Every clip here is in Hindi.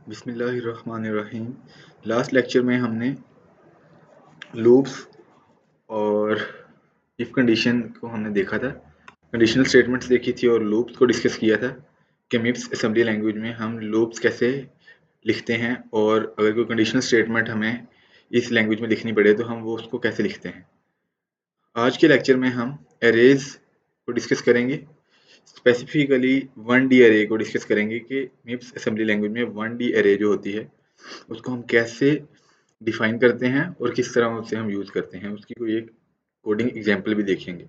बिस्मिल्लाहिर्रहमानिर्रहीम। लास्ट लेक्चर में हमने लूप्स और इफ़ कंडीशन को हमने देखा था, कंडीशनल स्टेटमेंट्स देखी थी और लूप्स को डिस्कस किया था कि मिप्स असेंबली लैंग्वेज में हम लूप्स कैसे लिखते हैं और अगर कोई कंडीशनल स्टेटमेंट हमें इस लैंग्वेज में लिखनी पड़े तो हम वो उसको कैसे लिखते हैं। आज के लेक्चर में हम एरेज को डिस्कस करेंगे, स्पेसिफिकली 1D एरे को डिस्कस करेंगे कि मिप्स असेंबली लैंग्वेज में 1D एरे जो होती है उसको हम कैसे डिफाइन करते हैं और किस तरह उसे हम यूज़ करते हैं, उसकी कोई एक कोडिंग एग्जांपल भी देखेंगे।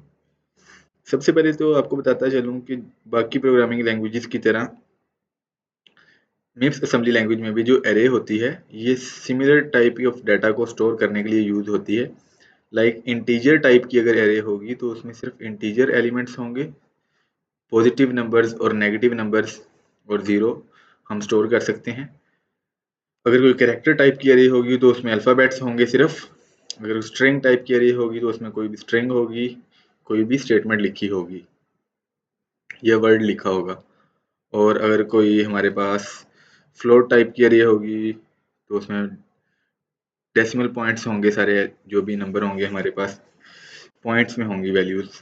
सबसे पहले तो आपको बताता चलूँ कि बाकी प्रोग्रामिंग लैंग्वेजेस की तरह मिप्स असेंबली लैंग्वेज में भी जो एरे होती है ये सिमिलर टाइप ऑफ डाटा को स्टोर करने के लिए यूज़ होती है। लाइक इंटीजर टाइप की अगर एरे होगी तो उसमें सिर्फ इंटीजर एलिमेंट्स होंगे, पॉजिटिव नंबर्स और नेगेटिव नंबर्स और ज़ीरो हम स्टोर कर सकते हैं। अगर कोई कैरेक्टर टाइप की एरे होगी तो उसमें अल्फ़ाबेट्स होंगे सिर्फ। अगर स्ट्रिंग टाइप की एरे होगी तो उसमें कोई भी स्ट्रिंग होगी, कोई भी स्टेटमेंट लिखी होगी या वर्ड लिखा होगा। और अगर कोई हमारे पास फ्लोट टाइप की एरे होगी तो उसमें डेसिमल पॉइंट्स होंगे, सारे जो भी नंबर होंगे हमारे पास पॉइंट्स में होंगी वैल्यूज़।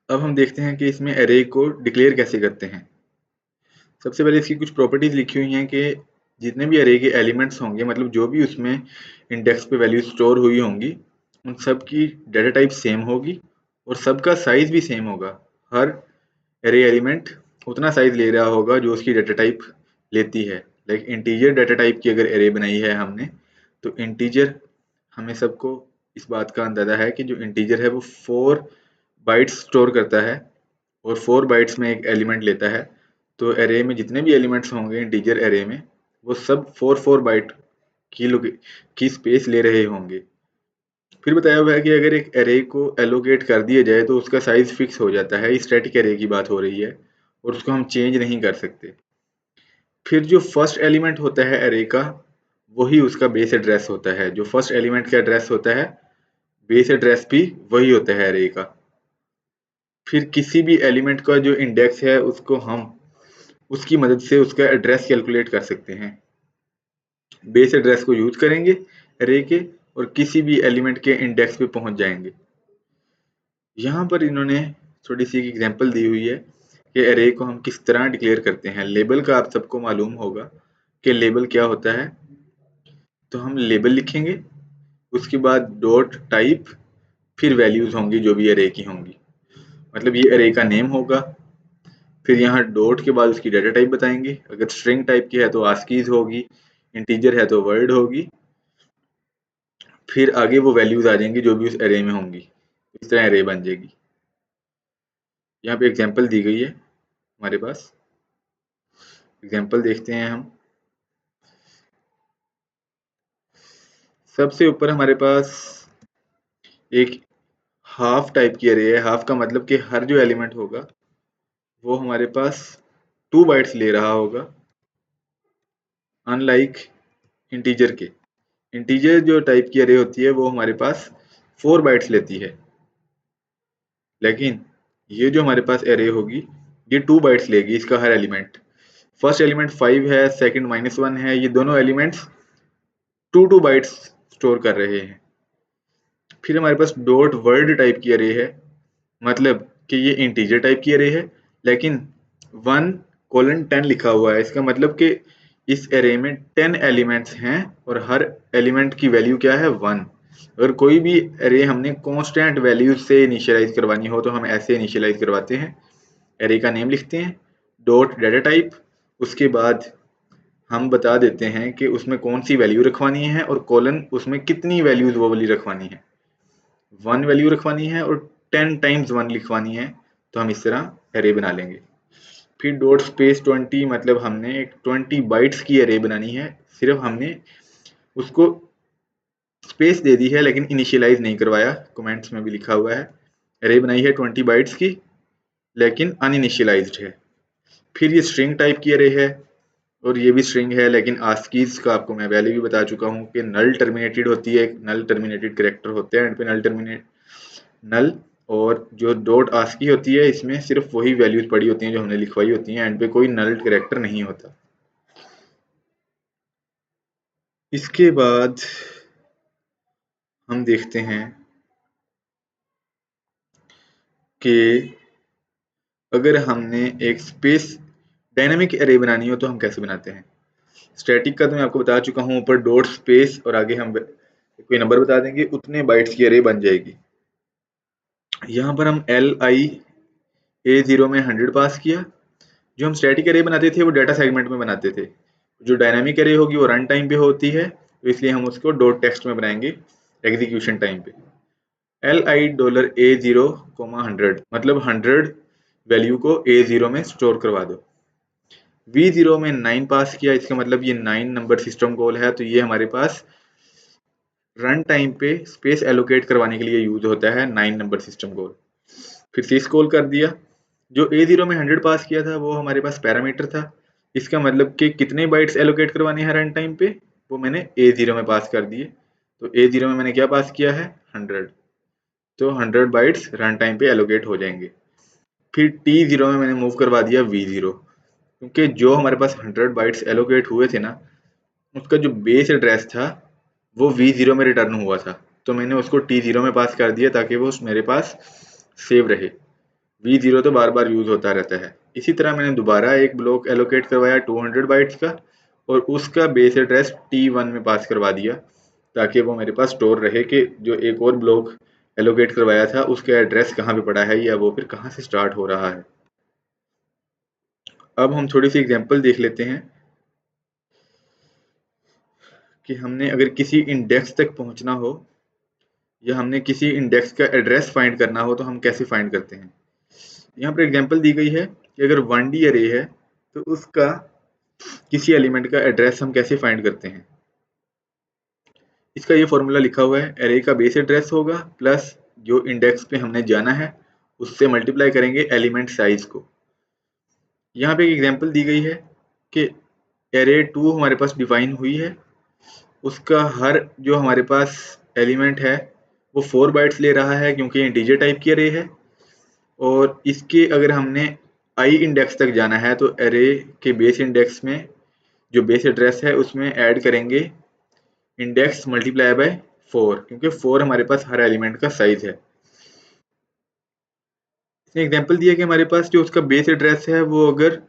अब हम देखते हैं कि इसमें एरे को डिक्लेयर कैसे करते हैं। सबसे पहले इसकी कुछ प्रॉपर्टीज लिखी हुई हैं कि जितने भी एरे के एलिमेंट्स होंगे, मतलब जो भी उसमें इंडेक्स पे वैल्यू स्टोर हुई होंगी, उन सब की डाटा टाइप सेम होगी और सबका साइज भी सेम होगा। हर एरे एलिमेंट उतना साइज ले रहा होगा जो उसकी डाटा टाइप लेती है। लाइक इंटीजर डाटा टाइप की अगर एरे बनाई है हमने, तो इंटीजर हमें सबको इस बात का अंदाजा है कि जो इंटीजर है वो 4 बाइट्स स्टोर करता है और 4 बाइट्स में एक एलिमेंट लेता है। तो एरे में जितने भी एलिमेंट्स होंगे इंटीजर एरे में, वो सब 4 बाइट की स्पेस ले रहे होंगे। फिर बताया हुआ है कि अगर एक एरे को एलोकेट कर दिया जाए तो उसका साइज फिक्स हो जाता है। स्टैटिक एरे की बात हो रही है और उसको हम चेंज नहीं कर सकते। फिर जो फर्स्ट एलिमेंट होता है एरे का, वही उसका बेस एड्रेस होता है। जो फर्स्ट एलिमेंट का एड्रेस होता है, बेस एड्रेस भी वही होता है एरे का। फिर किसी भी एलिमेंट का जो इंडेक्स है उसको हम उसकी मदद से उसका एड्रेस कैलकुलेट कर सकते हैं। बेस एड्रेस को यूज करेंगे एरे के और किसी भी एलिमेंट के इंडेक्स पे पहुंच जाएंगे। यहाँ पर इन्होंने थोड़ी सी एग्जांपल दी हुई है कि एरे को हम किस तरह डिक्लेयर करते हैं। लेबल का आप सबको मालूम होगा कि लेबल क्या होता है। तो हम लेबल लिखेंगे, उसके बाद डॉट टाइप, फिर वैल्यूज होंगी जो भी एरे की होंगी। मतलब ये एरे का नेम होगा। फिर यहाँ डॉट के बाद उसकी डाटा टाइप बताएंगे। अगर स्ट्रिंग टाइप की है तो आस्कीज होगी, इंटीजर है तो वर्ड होगी। फिर आगे वो वैल्यूज आ जाएंगी जो भी उस एरे में होंगी। इस तरह एरे बन जाएगी। यहाँ पे एग्जांपल दी गई है हमारे पास। एग्जांपल देखते हैं हम। सबसे ऊपर हमारे पास एक हाफ टाइप की एरे है। हाफ का मतलब कि हर जो एलिमेंट होगा वो हमारे पास 2 बाइट्स ले रहा होगा, अनलाइक इंटीजर के। इंटीजर जो टाइप की एरे होती है वो हमारे पास 4 बाइट्स लेती है, लेकिन ये जो हमारे पास एरे होगी ये 2 बाइट्स लेगी इसका हर एलिमेंट। फर्स्ट एलिमेंट 5 है, सेकंड -1 है, ये दोनों एलिमेंट्स 2 बाइट्स स्टोर कर रहे हैं। फिर हमारे पास डॉट वर्ड टाइप की एरे है, मतलब कि ये इंटीजर टाइप की एरे है लेकिन 1:10 लिखा हुआ है। इसका मतलब कि इस एरे में 10 एलिमेंट्स हैं और हर एलिमेंट की वैल्यू क्या है 1। अगर कोई भी एरे हमने कांस्टेंट वैल्यू से इनिशियलाइज करवानी हो तो हम ऐसे इनिशियलाइज करवाते हैं। एरे का नेम लिखते हैं, डॉट डाटा टाइप, उसके बाद हम बता देते हैं कि उसमें कौन सी वैल्यू रखवानी है और कॉलन उसमें कितनी वैल्यूज वो वाली रखवानी है। 1 वैल्यू रखवानी है और 10 टाइम्स 1 लिखवानी है, तो हम इस तरह एरे बना लेंगे। फिर डॉट स्पेस 20, मतलब हमने एक 20 बाइट्स की एरे बनानी है। सिर्फ हमने उसको स्पेस दे दी है लेकिन इनिशियलाइज नहीं करवाया। कमेंट्स में भी लिखा हुआ है एरे बनाई है 20 बाइट्स की लेकिन अनइनिशियलाइज्ड है। फिर ये स्ट्रिंग टाइप की एरे है और ये भी स्ट्रिंग है, लेकिन आस्कीज का आपको मैं पहले भी बता चुका हूँ कि नल टर्मिनेटेड होती है। नल टर्मिनेटेड कैरेक्टर होते हैं एंड पे नल। और जो डॉट आस्की होती है इसमें सिर्फ वही वैल्यूज पड़ी होती हैं जो हमने लिखवाई होती हैं, एंड पे कोई नल कैरेक्टर नहीं होता। इसके बाद हम देखते हैं कि अगर हमने एक स्पेस डायनामिक एरे बनानी हो तो हम कैसे बनाते हैं। स्टैटिक का तो मैं आपको बता चुका हूँ, ऊपर डॉट स्पेस और आगे हम कोई नंबर बता देंगे, उतने बाइट्स की एरे बन जाएगी। यहाँ पर हम LI A0 में 100 पास किया। जो हम स्टैटिक एरे बनाते थे वो डाटा सेगमेंट में बनाते थे, जो डायनामिक एरे होगी वो रन टाइम पे होती है, तो इसलिए हम उसको डॉट टेक्स्ट में बनाएंगे एग्जीक्यूशन टाइम पे। LI$A0, 100 मतलब 100 वैल्यू को A0 में स्टोर करवा दो। V0 में 9 पास किया, इसका मतलब ये 9 नंबर सिस्टम कॉल है, तो ये हमारे पास रन टाइम पे स्पेस एलोकेट करवाने के लिए यूज होता है 9 नंबर सिस्टम कॉल। फिर से कॉल कर दिया। जो A0 में 100 पास किया था वो हमारे पास पैरामीटर था, इसका मतलब कि कितने बाइट्स एलोकेट करवाने हैं रन टाइम पे, वो मैंने A0 में पास कर दिए। तो A0 में मैंने क्या पास किया है, 100, तो 100 बाइट्स रन टाइम पे एलोकेट हो जाएंगे। फिर T0 में मैंने मूव करवा दिया V0, क्योंकि जो हमारे पास 100 बाइट्स एलोकेट हुए थे ना, उसका जो बेस एड्रेस था वो V0 में रिटर्न हुआ था, तो मैंने उसको T0 में पास कर दिया ताकि वो मेरे पास सेव रहे। V0 तो बार बार यूज होता रहता है। इसी तरह मैंने दोबारा एक ब्लॉक एलोकेट करवाया 200 बाइट्स का, और उसका बेस एड्रेस T1 में पास करवा दिया ताकि वो मेरे पास स्टोर रहे कि जो एक और ब्लॉक एलोकेट करवाया था उसका एड्रेस कहाँ पे पड़ा है या वो फिर कहाँ से स्टार्ट हो रहा है। अब हम थोड़ी सी एग्जांपल देख लेते हैं कि हमने अगर किसी इंडेक्स तक पहुंचना हो या हमने किसी इंडेक्स का एड्रेस फाइंड करना हो तो हम कैसे फाइंड करते हैं। यहाँ पर एग्जांपल दी गई है कि अगर 1D अरे है तो उसका किसी एलिमेंट का एड्रेस हम कैसे फाइंड करते हैं। इसका ये फॉर्मूला लिखा हुआ है, एरे का बेस एड्रेस होगा प्लस जो इंडेक्स पे हमने जाना है उससे मल्टीप्लाई करेंगे एलिमेंट साइज को। यहाँ पे एक एग्जांपल दी गई है कि एरे 2 हमारे पास डिफाइन हुई है, उसका हर जो हमारे पास एलिमेंट है वो 4 बाइट्स ले रहा है क्योंकि इंटीजर टाइप की एरे है, और इसके अगर हमने आई इंडेक्स तक जाना है तो एरे के बेस इंडेक्स में जो बेस एड्रेस है उसमें ऐड करेंगे इंडेक्स मल्टीप्लाई बाय 4, क्योंकि 4 हमारे पास हर एलिमेंट का साइज है। इसने एग्जांपल दिया कि हमारे पास जो उसका बेस एड्रेस है वो अगर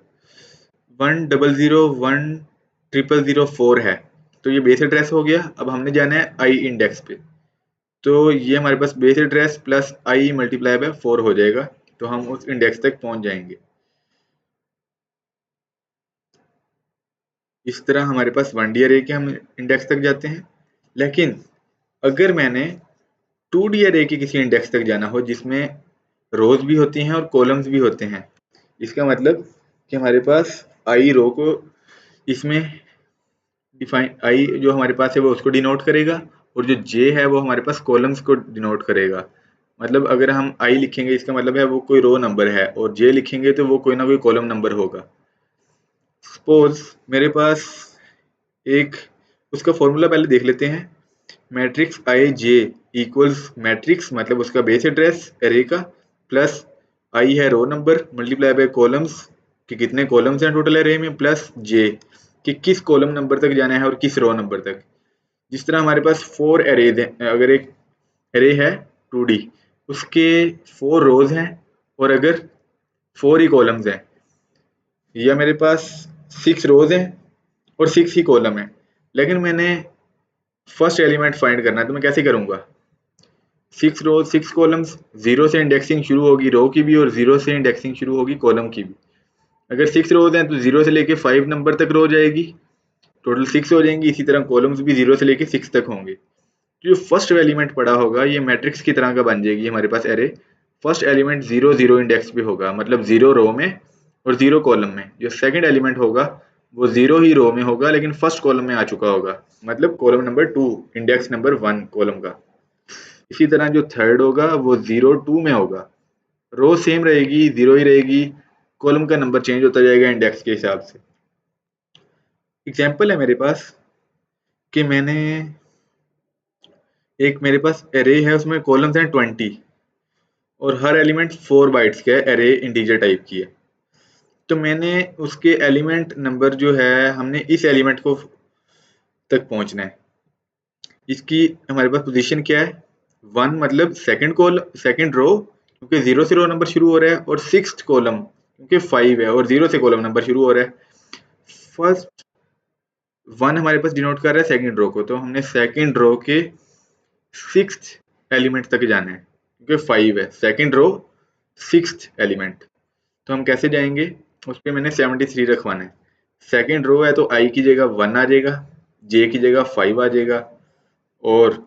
1001004 है तो ये बेस एड्रेस हो गया। अब हमने जाना है आई इंडेक्स पे, तो ये हमारे पास base address plus I multiply by 4 हो जाएगा, तो हम उस इंडेक्स तक पहुंच जाएंगे। इस तरह हमारे पास 1D अरे के हम इंडेक्स तक जाते हैं। लेकिन अगर मैंने 2D अरे के किसी इंडेक्स तक जाना हो जिसमें रोज भी होती हैं और कॉलम्स भी होते हैं, इसका मतलब कि हमारे पास आई रो को इसमें डिफाइन, आई जो हमारे पास है वो उसको डिनोट करेगा, और जो जे है वो हमारे पास कॉलम्स को डिनोट करेगा। मतलब अगर हम आई लिखेंगे इसका मतलब है वो कोई रो नंबर है, और जे लिखेंगे तो वो कोई ना कोई कॉलम नंबर होगा। सपोज मेरे पास एक, उसका फॉर्मूला पहले देख लेते हैं। Matrix I J equals matrix मतलब उसका बेस एड्रेस एरे का, प्लस आई है row number multiply by columns कि कितने कॉलम्स हैं टोटल एरे में, प्लस जे कि किस कॉलम नंबर तक जाना है और किस रो नंबर तक। जिस तरह हमारे पास 4 एरेज हैं, अगर एक एरे है 2D उसके 4 रोज हैं और अगर 4 ही कॉलम्स हैं, या मेरे पास 6 रोज हैं और 6 ही कॉलम है, लेकिन मैंने फर्स्ट एलिमेंट फाइंड करना है तो मैं कैसे करूंगा। 6 रोज 6 कॉलम्स, जीरो से इंडेक्सिंग शुरू होगी रो की भी और जीरो से इंडेक्सिंग शुरू होगी कॉलम की भी। अगर 6 रोज हैं तो जीरो से लेके 5 नंबर तक रो जाएगी, टोटल 6 हो जाएंगी। इसी तरह कॉलम्स भी जीरो से लेके 6 तक होंगे। जो फर्स्ट एलिमेंट पड़ा होगा ये मैट्रिक्स की तरह का बन जाएगी हमारे पास एरे। फर्स्ट एलिमेंट 0 0 इंडेक्स पे होगा, मतलब 0 रो में और 0 कॉलम में। जो सेकंड एलिमेंट होगा वो 0 ही रो में होगा लेकिन फर्स्ट कॉलम में आ चुका होगा, मतलब column number 2 index number 1 column का। इसी तरह जो थर्ड होगा वो 0 2 में होगा, रो सेम रहेगी 0 ही रहेगी, कॉलम का नंबर चेंज होता जाएगा इंडेक्स के हिसाब से। एग्जाम्पल है मेरे पास कि मैंने एक, मेरे पास एरे है उसमें कॉलम्स हैं 20 और हर एलिमेंट 4 बाइट्स का है, एरे इंटीजर टाइप की है। तो मैंने उसके एलिमेंट नंबर जो है हमने इस एलिमेंट को तक पहुंचना है। इसकी हमारे पास पोजीशन क्या है, 1 मतलब सेकंड रो क्योंकि 0 से रो नंबर शुरू हो रहा है, और 6th कॉलम क्योंकि 5 है और 0 से कॉलम नंबर शुरू हो रहा है। फर्स्ट 1 हमारे पास डिनोट कर रहा है सेकंड रो को, तो हमने सेकंड रो के 6th एलिमेंट तक जाना है क्योंकि 5 है, सेकंड रो 6th एलिमेंट। तो हम कैसे जाएंगे, उस पर मैंने 73 रखवाना है। सेकंड रो है तो आई की जगह 1 आ जाएगा, जे की जगह 5 आ जाएगा, और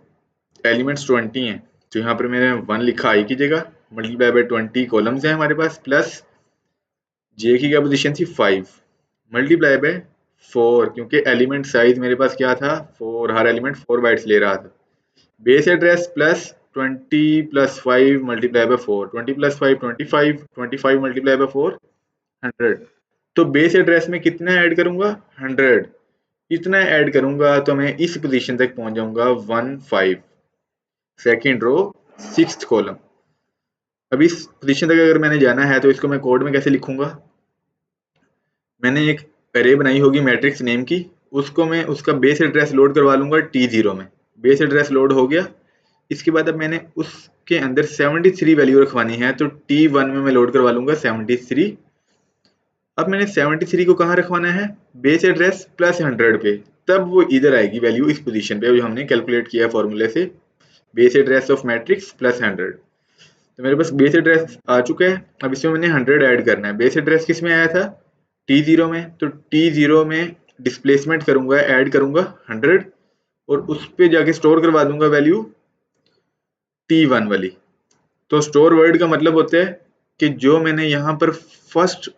एलिमेंट्स 20 हैं, तो यहाँ पर मैंने 1 लिखा आई की जगह, मल्टीप्लाई बाय 20 कॉलम्स हैं हमारे पास, प्लस जे की क्या पोजीशन थी 5, मल्टीप्लाई बाय 4 क्योंकि एलिमेंट साइज मेरे पास क्या था 4, हर एलिमेंट 4 बाइट्स ले रहा था। Base address plus 20 plus 5 multiply by 4, 20 plus 5 25, 25 multiply by 4 100। तो बेस एड्रेस में कितना ऐड करूंगा 100, इतना ऐड करूंगा तो मैं इस पोजीशन तक पहुंच जाऊंगा 15, सेकंड रो 6th कॉलम। अब इस पोजीशन तक अगर मैंने जाना है तो इसको मैं कोड में कैसे लिखूंगा, मैंने एक अरे बनाई होगी मैट्रिक्स नेम की, उसको मैं उसका बेस एड्रेस लोड करवा लूंगा T0 में, बेस एड्रेस लोड हो गया। इसके बाद अब मैंने उसके अंदर 73 वैल्यू रखवानी है, तो T1 में मैं लोड करवा लूंगा 73। अब मैंने 73 को कहाँ रखवाना है, बेस एड्रेस प्लस 100 पे, तब वो इधर आएगी वैल्यू इस पोजीशन पे जो हमने कैलकुलेट किया फॉर्मूले से, base address of matrix plus 100। तो मेरे पास बेस एड्रेस आ चुका है, अब इसमें मैंने 100 ऐड करना है। बेस एड्रेस किस में आया था T0 में, तो T0 में डिस्प्लेसमेंट करूंगा, ऐड करूंगा 100, और उस पे जाके स्टोर करवा दूंगा वैल्यू T1 वाली। तो स्टोर वर्ड का मतलब होता है कि जो मैंने यहाँ पर फर्स्ट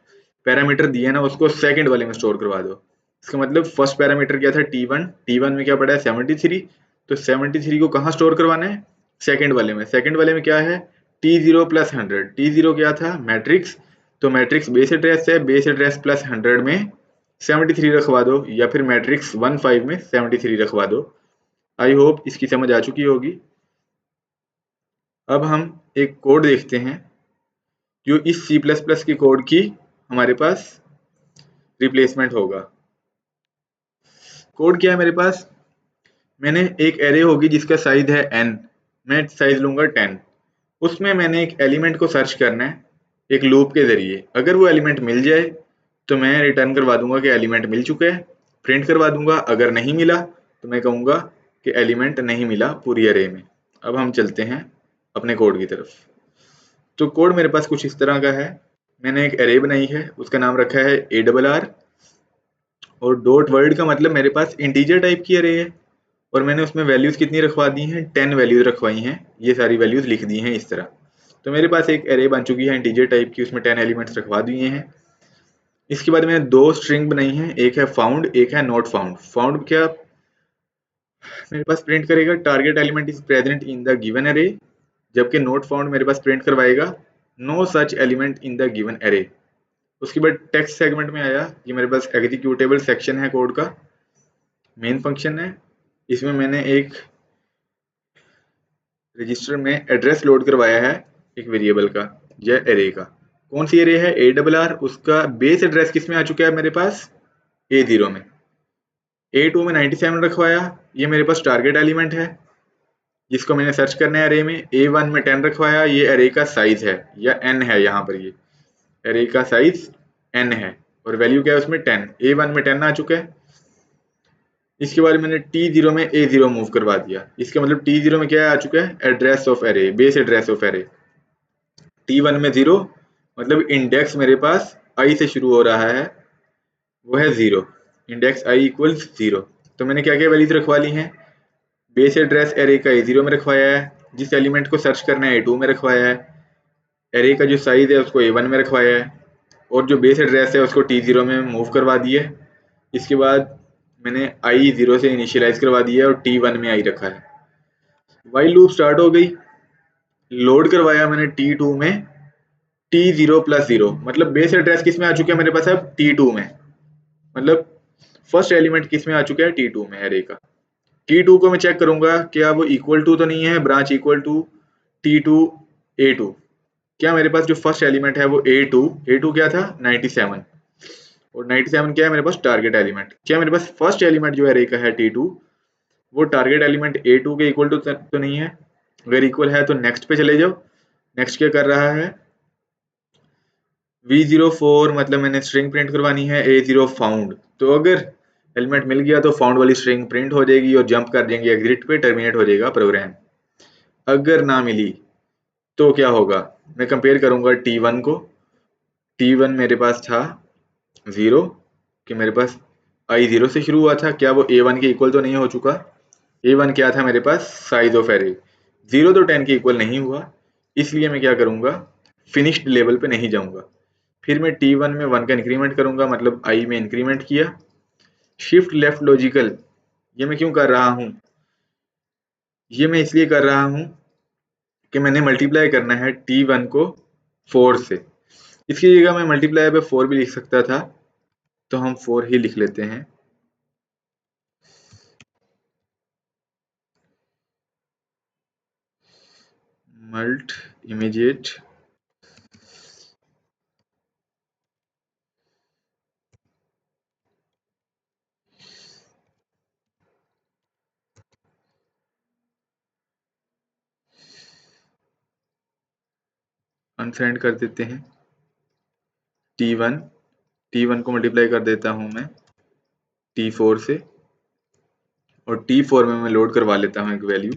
पैरामीटर दिया ना उसको सेकंड वाले में स्टोर करवा दो। इसका मतलब फर्स्ट पैरामीटर क्या था T1, T1 में क्या पड़ा है 73, तो 73 को कहाँ स्टोर करवाना है सेकंड वाले में। सेकंड वाले में क्या है T0 प्लस 100, T0 क्या था मैट्रिक्स, तो मैट्रिक्स बेस एड्रेस है, बेस एड्रेस प्लस 100 में 73 रखवा दो, या फिर मैट्रिक्स 15 में 73 रखवा दो। आई होप इसकी समझ आ चुकी होगी। अब हम एक कोड देखते हैं जो इस C++ की कोड की हमारे पास रिप्लेसमेंट होगा। कोड क्या है मेरे पास, मैंने एक एरे होगी जिसका साइज है n, मैं साइज लूंगा 10, उसमें मैंने एक एलिमेंट को सर्च करना है एक लूप के जरिए। अगर वो एलिमेंट मिल जाए तो मैं रिटर्न करवा दूंगा कि एलिमेंट मिल चुका है, प्रिंट करवा दूंगा। अगर नहीं मिला तो मैं कहूंगा कि एलिमेंट नहीं मिला पूरी एरे में। अब हम चलते हैं अपने कोड की तरफ। तो कोड मेरे पास कुछ इस तरह का है, मैंने एक एरे बनाई है, उसका नाम रखा है ARR, और डॉट वर्ड का मतलब मेरे पास इंटीजर टाइप की एरे है, और मैंने उसमें वैल्यूज कितनी रखवा दी हैं 10 वैल्यूज रखवाई हैं, ये सारी वैल्यूज लिख दी हैं इस तरह। तो मेरे पास एक एरे बन चुकी है इंटीजर टाइप की, उसमें 10 एलिमेंट्स रखवा दिए हैं। इसके बाद मैंने दो स्ट्रिंग बनाई हैं, एक है फाउंड एक है नॉट फाउंड। फाउंड क्या मेरे पास प्रिंट करेगा target element is present in the given array, जबकि नॉट फाउंड मेरे पास प्रिंट करवाएगा no such element in the given array. उसके बाद टेक्स्ट सेगमेंट में आया, ये मेरे पास एग्जीक्यूटेबल सेक्शन है कोड का, मेन फंक्शन है। इसमें मैंने एक रजिस्टर में एड्रेस लोड करवाया है एक वेरिएबल का या एरे का। कौन सी एरे है ARR, उसका बेस एड्रेस किस में आ चुका है मेरे पास A0 में, A2 में 97 रखवाया, ये मेरे पास टारगेट एलिमेंट है जिसको मैंने सर्च करना है एरे में। A1 में 10 रखवाया, ये एरे का साइज है या n है, यहाँ पर ये एरे का साइज n है और वैल्यू क्या है उसमें 10, A1 में 10 आ चुका है। इसके बाद मैंने T0 में A0 मूव करवा दिया, इसका मतलब T0 में क्या आ चुका है address of array, base address of array. T1 में 0 मतलब इंडेक्स मेरे पास i से शुरू हो रहा है, वो है 0, इंडेक्स i इक्वल्स 0। तो मैंने क्या क्या वैल्यूज रखवा ली हैं, बेस एड्रेस एरे का A0 में रखवाया है, जिस एलिमेंट को सर्च करना है A2 में रखवाया है, एरे का जो साइज है उसको A1 में रखवाया है, और जो बेस एड्रेस है उसको T0 में मूव करवा दिए। इसके बाद मैंने i 0 से इनिशियलाइज करवा दिया और T1 में i रखा है। वाइल लूप स्टार्ट हो गई, लोड करवाया मैंने T2 में T0 प्लस 0, मतलब बेस एड्रेस किस में आ चुका है मेरे पास अब T2 में, मतलब फर्स्ट एलिमेंट किस में आ चुका है T2 में एरे का। T2 को मैं चेक करूंगा क्या वो इक्वल टू तो नहीं है, branch equal to T2 A2, क्या मेरे पास जो फर्स्ट एलिमेंट है वो A2 क्या था 97, और 97 क्या है मेरे पास टारगेट एलिमेंट। क्या मेरे पास फर्स्ट एलिमेंट जो अरे का है T2 वो टारगेट एलिमेंट A2 के इक्वल तो नहीं है। अगर इक्वल है तो नेक्स्ट पे चले जाओ। नेक्स्ट क्या कर रहा है V04 मतलब मैंने स्ट्रिंग प्रिंट करवानी है A0 फाउंड। तो अगर एलिमेंट मिल गया तो फाउंड वाली स्ट्रिंग प्रिंट हो जाएगी और जंप कर देंगे एग्जिट पे, टर्मिनेट हो जाएगा प्रोग्राम। अगर ना मिली तो क्या होगा, मैं कंपेयर करूंगा T1 को। T1 मेरे पास था 0 कि मेरे पास I0 से शुरू हुआ था, क्या वो A1 के इक्वल तो नहीं हो चुका। A1 क्या था मेरे पास साइज ऑफ एरे, 0 तो 10 के इक्वल नहीं हुआ, इसलिए मैं क्या करूंगा फिनिश्ड लेवल पे नहीं जाऊंगा। फिर मैं T1 में 1 का इंक्रीमेंट करूंगा, मतलब I में इंक्रीमेंट किया। शिफ्ट लेफ्ट लॉजिकल ये मैं क्यों कर रहा हूं, ये मैं इसलिए कर रहा हूं कि मैंने मल्टीप्लाई करना है T1 को 4 से। इसकी जगह मैं मल्टीप्लाई पे 4 भी लिख सकता था, तो हम 4 ही लिख लेते हैं। मल्ट इमीडिएट अनसेंड कर देते हैं। T1 को मल्टीप्लाई कर देता हूं मैं T4 से, और T4 में मैं लोड करवा लेता हूं एक वैल्यू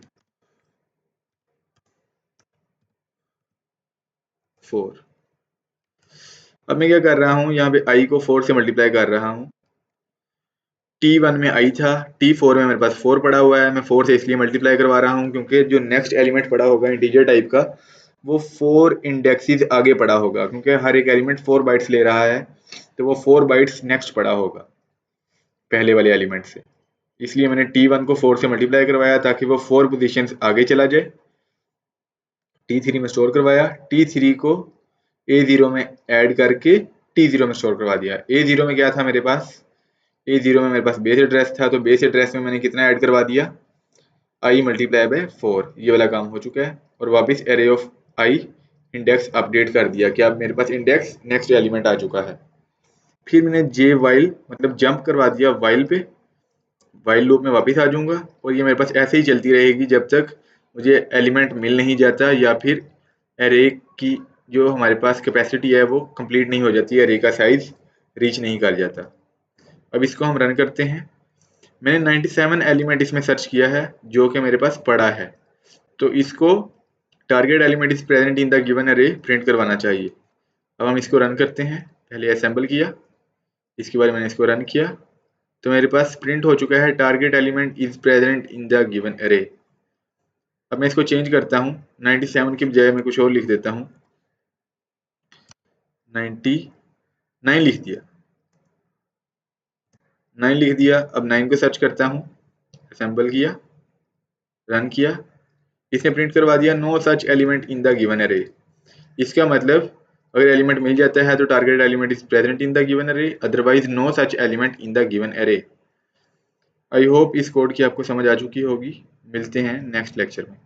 4। अब मैं क्या कर रहा हूं, यहाँ पे I को 4 से मल्टीप्लाई कर रहा हूं। T1 में I था, T4 में मेरे पास 4 पड़ा हुआ है, मैं 4 से इसलिए मल्टीप्लाई करवा रहा हूं क्योंकि जो नेक्स्ट एलिमेंट पड़ा होगा इंटीजर टाइप का वो 4 इंडेक्सेस आगे पड़ा होगा, क्योंकि हर एक एलिमेंट 4 बाइट्स ले रहा है, तो वो 4 बाइट्स नेक्स्ट पड़ा होगा पहले वाले एलिमेंट से। इसलिए मैंने T1 को 4 से मल्टीप्लाई करवाया ताकि वो 4 पोजीशंस आगे चला जाए। T3 में स्टोर करवाया, T3 को A0 में ऐड करके T0 में स्टोर करवा दिया। A0 में क्या था मेरे पास, A0 में मेरे पास बेस एड्रेस था, तो बेस एड्रेस में मैंने कितना ऐड करवा दिया I मल्टीप्लाई बाय 4। ये वाला काम हो चुका है, और वापस array of I index update कर दिया कि अब मेरे पास इंडेक्स नेक्स्ट एलिमेंट आ चुका है। फिर मैंने जे वाइल मतलब जंप करवा दिया वाइल पे, वाइल लूप में वापस आ जाऊंगा, और ये मेरे पास ऐसे ही चलती रहेगी जब तक मुझे एलिमेंट मिल नहीं जाता या फिर एरे की जो हमारे पास कैपेसिटी है वो कंप्लीट नहीं हो जाती, एरे का साइज रीच नहीं कर जाता। अब इसको हम रन करते हैं। मैंने 97 एलिमेंट इसमें सर्च किया है जो कि मेरे पास पड़ा है, तो इसको target element is present in the given array print करवाना चाहिए। अब हम इसको रन करते हैं। पहले असेंबल किया, इसके बाद मैंने इसको रन किया, तो मेरे पास प्रिंट हो चुका है target element is present in the given array. अब मैं इसको चेंज करता हूँ, 97 की बजाय मैं कुछ और लिख देता हूँ, 99 लिख दिया, 9 लिख दिया। अब 9 को सर्च करता हूँ, असेंबल किया, रन किया, इसने प्रिंट करवा दिया no such element in the given array. इसका मतलब अगर एलिमेंट मिल जाता है तो target element is present in the given array, otherwise no such element in the given array. I hope इस कोड की आपको समझ आ चुकी होगी। मिलते हैं नेक्स्ट लेक्चर में।